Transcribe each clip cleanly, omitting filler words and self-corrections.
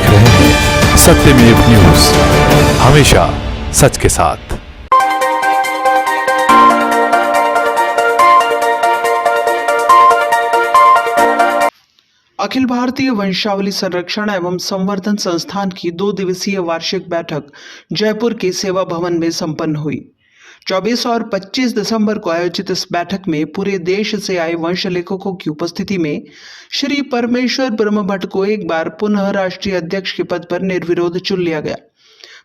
देख रहे हैं सत्यमेव न्यूज, हमेशा सच के साथ। अखिल भारतीय वंशावली संरक्षण एवं संवर्धन संस्थान की 2 दिवसीय वार्षिक बैठक जयपुर के सेवा भवन में संपन्न हुई। 24 और 25 दिसंबर को आयोजित इस बैठक में पूरे देश से आए वंश लेखकों की उपस्थिति में श्री परमेश्वर ब्रह्म भट्ट को एक बार पुनः राष्ट्रीय अध्यक्ष के पद पर निर्विरोध चुन लिया गया।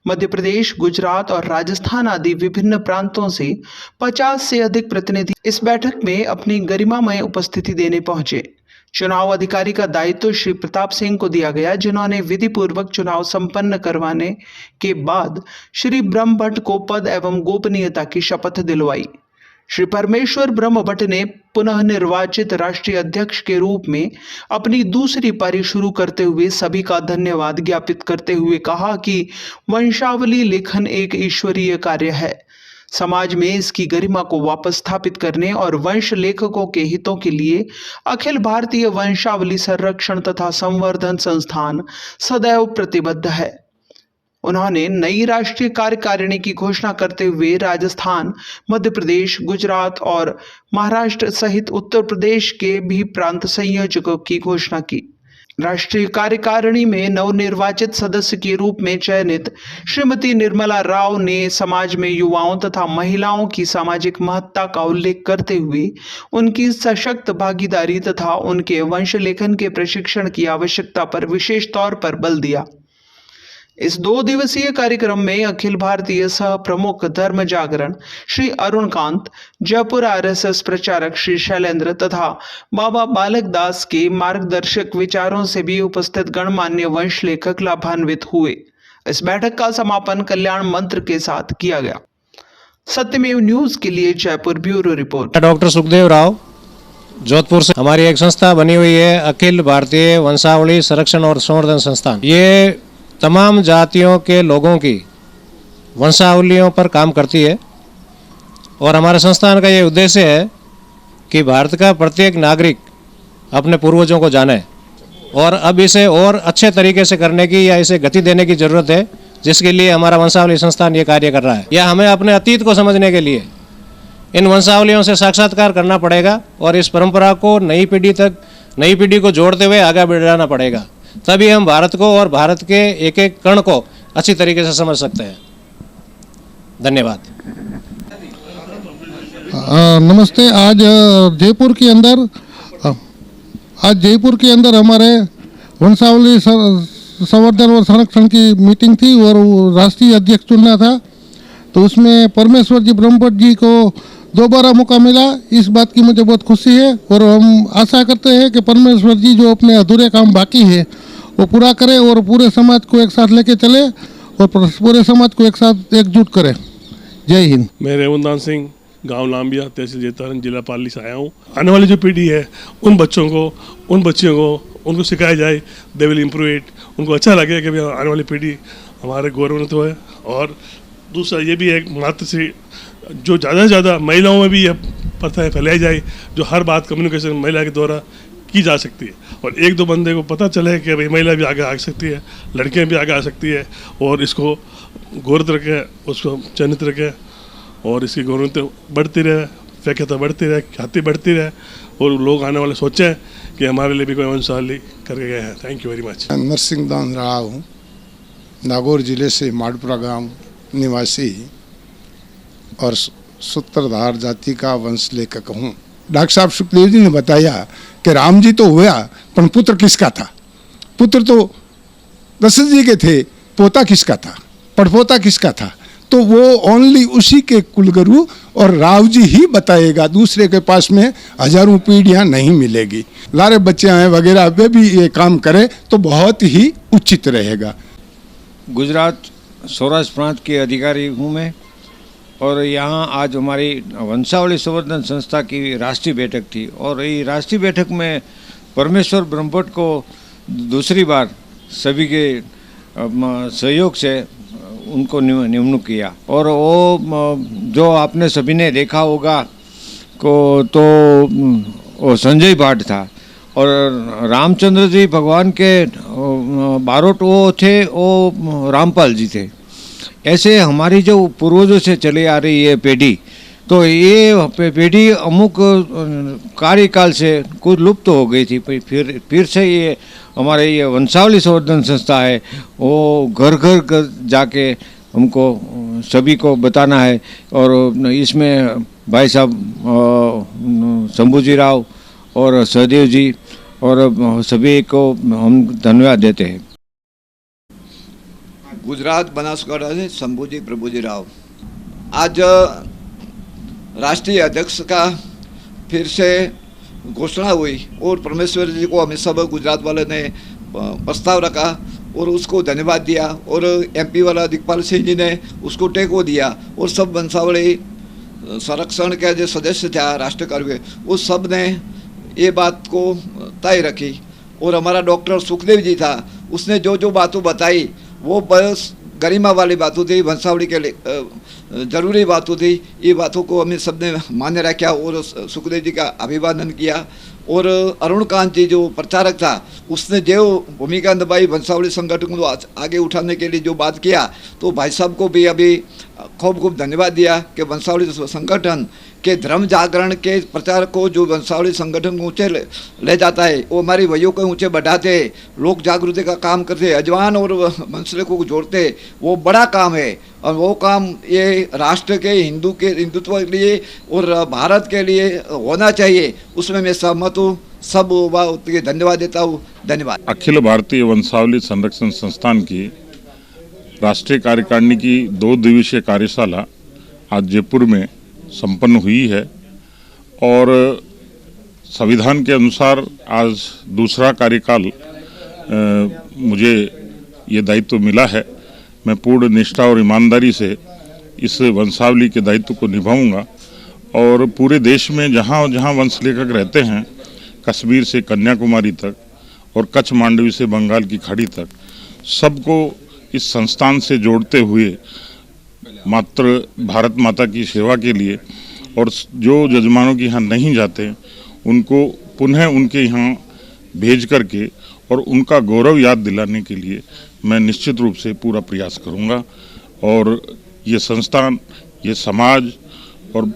मध्य प्रदेश, गुजरात और राजस्थान आदि विभिन्न प्रांतों से 50 से अधिक प्रतिनिधि इस बैठक में अपनी गरिमामय उपस्थिति देने पहुंचे। चुनाव अधिकारी का दायित्व श्री प्रताप सिंह को दिया गया, जिन्होंने विधि पूर्वक चुनाव संपन्न करवाने के बाद श्री ब्रह्म भट्ट को पद एवं गोपनीयता की शपथ दिलवाई। श्री परमेश्वर ब्रह्म भट्ट ने पुनः निर्वाचित राष्ट्रीय अध्यक्ष के रूप में अपनी दूसरी पारी शुरू करते हुए सभी का धन्यवाद ज्ञापित करते हुए कहा कि वंशावली लेखन एक ईश्वरीय कार्य है। समाज में इसकी गरिमा को वापस स्थापित करने और वंश लेखकों के हितों के लिए अखिल भारतीय वंशावली संरक्षण तथा संवर्धन संस्थान सदैव प्रतिबद्ध है। उन्होंने नई राष्ट्रीय कार्यकारिणी की घोषणा करते हुए राजस्थान, मध्य प्रदेश, गुजरात और महाराष्ट्र सहित उत्तर प्रदेश के भी प्रांत संयोजकों की घोषणा की। राष्ट्रीय कार्यकारिणी में नवनिर्वाचित सदस्य के रूप में चयनित श्रीमती निर्मला राव ने समाज में युवाओं तथा महिलाओं की सामाजिक महत्ता का उल्लेख करते हुए उनकी सशक्त भागीदारी तथा उनके वंश लेखन के प्रशिक्षण की आवश्यकता पर विशेष तौर पर बल दिया। इस 2 दिवसीय कार्यक्रम में अखिल भारतीय सह प्रमुख धर्म जागरण श्री अरुण कांत, जयपुर आरएसएस प्रचारक श्री शैलेंद्र तथा बाबा बालक दास के मार्गदर्शक विचारों से भी उपस्थित गणमान्य वंश लेखक लाभान्वित हुए। इस बैठक का समापन कल्याण मंत्र के साथ किया गया। सत्यमेव न्यूज के लिए Jaipur bureau report. Doctor Sukhdev Rao, Jodhpur से हमारी एक संस्था बनी हुई है अखिल भारतीय वंशावली संरक्षण और संवर्धन संस्थान। ये तमाम जातियों के लोगों की वंशावलियों पर काम करती है और हमारे संस्थान का ये उद्देश्य है कि भारत का प्रत्येक नागरिक अपने पूर्वजों को जाने और अब इसे और अच्छे तरीके से करने की या इसे गति देने की ज़रूरत है, जिसके लिए हमारा वंशावली संस्थान ये कार्य कर रहा है। या हमें अपने अतीत को समझने के लिए इन वंशावलियों से साक्षात्कार करना पड़ेगा और इस परंपरा को नई पीढ़ी को जोड़ते हुए आगे बढ़ाना पड़ेगा, तभी हम भारत को और भारत के एक एक कण को अच्छी तरीके से समझ सकते हैं। धन्यवाद। नमस्ते। आज जयपुर के अंदर हमारे वंशावली संवर्धन और संरक्षण की मीटिंग थी और राष्ट्रीय अध्यक्ष चुनना था, तो उसमें परमेश्वर जी ब्रह्म भट्ट जी को दोबारा मौका मिला। इस बात की मुझे बहुत खुशी है और हम आशा करते हैं कि परमेश्वर जी जो अपने अधूरे काम बाकी है वो पूरा करे और पूरे समाज को एक साथ लेके चले और पूरे समाज को एक साथ एकजुट करे। जय हिंद। मैं रेवंदान सिंह, गांव लांबिया, तहसील जेतारन, जिला पाली से आया हूँ। आने वाली जो पीढ़ी है उन बच्चियों को उनको सिखाया जाए, दे विल इम्प्रूव इट। उनको अच्छा लगे कि आने वाली पीढ़ी हमारे गौरवान्वित है। और दूसरा ये भी है मातृश्री, जो ज़्यादा से ज़्यादा महिलाओं में भी यह प्रथाएँ फैलाई जाए, जो हर बात कम्युनिकेशन महिला के द्वारा की जा सकती है और 1-2 बंदे को पता चले कि भाई महिला भी आगे आ सकती है, लड़कियां भी आगे आ सकती है और इसको गौरव रखें, उसको चयनित रखें और इसकी गौरवता बढ़ती रहे, व्याख्याता बढ़ती रहे, ख्याति बढ़ती रहे और लोग आने वाले सोचें कि हमारे लिए भी कोई वंशावली करके गए हैं। Thank you very much. Narsingh Dan Rao हूँ, नागौर जिले से माडपुरा गांव निवासी और सूत्रधार जाति का वंश लेखक हूँ। डॉक्टर साहब सुखदेव जी ने बताया कि राम जी तो हुआ, पर पुत्र किसका था? पुत्र तो दशरथ जी के थे, पोता किसका था? पड़पोता किसका था? तो वो ओनली उसी के कुलगुरु और राव जी ही बताएगा, दूसरे के पास में हजारों पीढ़ियां नहीं मिलेगी। लारे बच्चे आए वगैरह वे भी ये काम करे तो बहुत ही उचित रहेगा। गुजरात सौराष्ट्र प्रांत के अधिकारी हूँ मैं और यहाँ आज हमारी वंशावली संवर्धन संस्था की राष्ट्रीय बैठक थी और ये राष्ट्रीय बैठक में परमेश्वर ब्रह्म भट्ट को दूसरी बार सभी के सहयोग से उनको नियुक्त किया। और वो जो आपने सभी ने देखा होगा को तो वो संजय भाट था और रामचंद्र जी भगवान के बारोट वो थे, वो रामपाल जी थे। ऐसे हमारी जो पूर्वजों से चली आ रही है पीढ़ी, तो ये पीढ़ी अमुक कार्यकाल से कुछ लुप्त हो गई थी। फिर से ये हमारे ये वंशावली संवर्धन संस्था है, वो घर घर जाके हमको सभी को बताना है। और इसमें भाई साहब शंभूजी राव और सहदेव जी और सभी को हम धन्यवाद देते हैं। गुजरात बनासकांठा से शंभूजी प्रभुजी राव। आज राष्ट्रीय अध्यक्ष का फिर से घोषणा हुई और परमेश्वर जी को हमें सब गुजरात वाले ने प्रस्ताव रखा और उसको धन्यवाद दिया, और एमपी वाला दिखपाल सिंह जी ने उसको टेको दिया, और सब वंशावली संरक्षण के जो सदस्य थे राष्ट्र कार्य, उस सब ने ये बात को तय रखी। और हमारा डॉक्टर सुखदेव जी था, उसने जो जो बातें बताई वो बस गरिमा वाली बातों थी, वंशावली के लिए जरूरी बातों थी। ये बातों को हमें सबने मान्य रखा और सुखदेव जी का अभिवादन किया। और अरुणकांत जी जो प्रचारक था, उसने जो भूमिका निभाई वंशावली संगठन को आगे उठाने के लिए जो बात किया, तो भाई साहब को भी अभी खूब खूब धन्यवाद दिया कि वंशावली संगठन के धर्म जागरण के प्रचार को जो वंशावली संगठन को ऊँचे ले जाता है, वो हमारी वयों को ऊँचे बढ़ाते, लोक जागृति का काम करते, अजवान और वंशले को जोड़ते, वो बड़ा काम है। और वो काम ये राष्ट्र के हिंदुत्व के लिए और भारत के लिए होना चाहिए, उसमें मैं सहमत हूँ। सब के धन्यवाद देता हूँ। धन्यवाद। अखिल भारतीय वंशावली संरक्षण संस्थान की राष्ट्रीय कार्यकारिणी की 2 दिवसीय कार्यशाला आज जयपुर में संपन्न हुई है, और संविधान के अनुसार आज दूसरा कार्यकाल मुझे ये दायित्व मिला है। मैं पूर्ण निष्ठा और ईमानदारी से इस वंशावली के दायित्व को निभाऊंगा, और पूरे देश में जहाँ जहाँ वंश लेखक रहते हैं, कश्मीर से कन्याकुमारी तक और कच्छ मांडवी से बंगाल की खाड़ी तक, सबको इस संस्थान से जोड़ते हुए मात्र भारत माता की सेवा के लिए, और जो जजमानों के यहाँ नहीं जाते उनको पुनः उनके यहाँ भेज करके और उनका गौरव याद दिलाने के लिए मैं निश्चित रूप से पूरा प्रयास करूँगा। और ये संस्थान, ये समाज और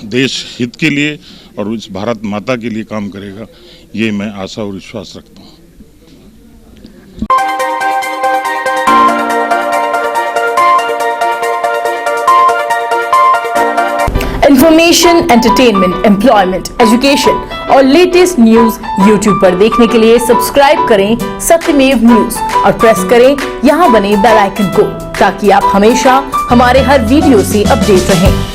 देश हित के लिए और इस भारत माता के लिए काम करेगा, ये मैं आशा और विश्वास रखता हूँ। इंफॉर्मेशन, एंटरटेनमेंट, एम्प्लॉयमेंट, एजुकेशन और लेटेस्ट न्यूज यूट्यूब पर देखने के लिए सब्सक्राइब करें सत्यमेव न्यूज और प्रेस करें यहां बने बेल आइकन को, ताकि आप हमेशा हमारे हर वीडियो से अपडेट रहें।